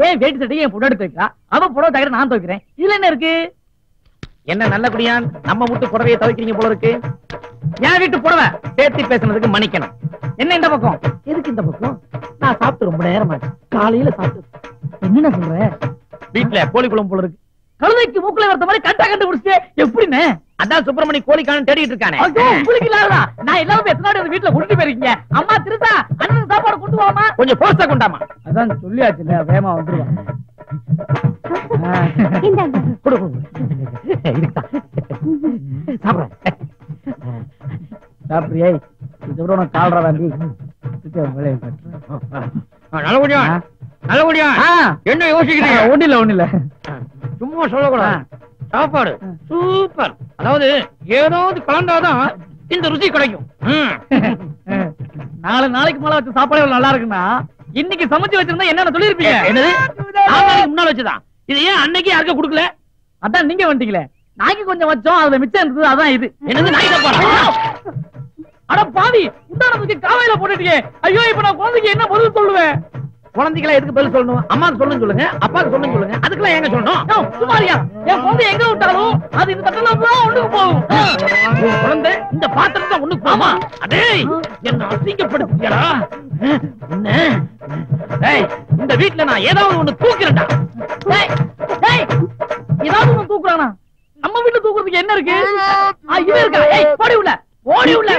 ஏன் வேட்டி சட்டையை என் புடவை துவைக்கிறா, அவ புடவை தவிர நான் துவைக்கிறேன். இதுல என்ன இருக்கு? என்ன நல்ல குடியான், நம்ம வீட்டு புடவையை துவைக்கிறீங்க போல இருக்கு. என் வீட்டு புடவை சேர்த்து பேசுனதுக்கு மன்னிக்கணும். என்ன இந்த பக்கம்? எதுக்கு இந்த பக்கம்? நான் சாப்பிட்டு ரொம்ப நேரம் ஆச்சு. காலையில சாப்பிட்டு. என்ன சொல்ற? வீட்டுல கோழி குழம்பு போல இருக்கு. கழுதைக்கு மூக்குல வரத்த மாதிரி கண்டா கண்டுபிடிச்சே எப்படின்னு? அதான் சுப்பிரமணி கோழிக்காரன் தேடிட்டு இருக்கானே. உங்களுக்கு இல்லாததா? நான் எல்லாரும் எத்தனாவது அந்த வீட்டுல கொண்டு போயிருக்கீங்க. அம்மா திருத்தா, அண்ணன் சாப்பாடு கொண்டு வாமா. கொஞ்சம் போஸ்டா கொண்டாமா. அதான் சொல்லியாச்சு, வேகமா வந்துருவா. சாப்பிடுறியே? இதுவரை உனக்கு கால்ரா வாண்டி நல்லபடியா நல்லபடியா என்ன யோசிக்கிறீங்க? ஒண்ணு இல்ல சும்மா சொல்லக்கூடாது. சாப்பாடு சூப்பர். அதாவது ஏதாவது கலந்தாதான் இந்த ருசி கிடைக்கும். 4 நாளைக்கு மேல வச்ச சாப்பாடு நல்லா இருக்குன்னா இன்னைக்கு சமைச்சு வச்சிருந்தா என்ன சொல்லிருப்பீங்க? என்னது? 4 நாளைக்கு முன்னால வச்சுதான். இது ஏன் அன்னைக்கு யாருக்க கொடுக்கல? அதான் நீங்க வந்துட்டீங்களே. நாய்க்கு கொஞ்சம் வச்சோம், அதுல மிச்சம் இருந்தது, அதான் இது. என்னது நாய் தப்பாடா? அட பாவி, உண்டானதுக்கு காவையில போட்டுட்டீங்க. ஐயோ, இப்ப நான் குழந்தைக்கு என்ன பதில் சொல்லுவேன்? குழந்தைகளை எதுக்கு பதில் சொல்லணும்? அம்மாக்கு சொல்லணும் சொல்லுங்க, அப்பாக்கு சொல்லணும் சொல்லுங்க. அதுக்கெல்லாம் எங்க சொல்லணும்? சுமாரியா, என் குழந்தை எங்க விட்டாலும் அது இந்த தட்டுல தான் ஒண்ணுக்கு போகும். உன் குழந்தை இந்த பாத்திரம் தான் ஒண்ணுக்கு போமா? அடே, என்ன அசிங்கப்படுத்தியடா. இந்த வீட்டுல நான் ஏதாவது ஒண்ணு தூக்கிறேன்டா. ஏதாவது ஒண்ணு தூக்குறானா? நம்ம வீட்டுல தூக்குறதுக்கு என்ன இருக்கு? இது இருக்கா? ஓடி உள்ள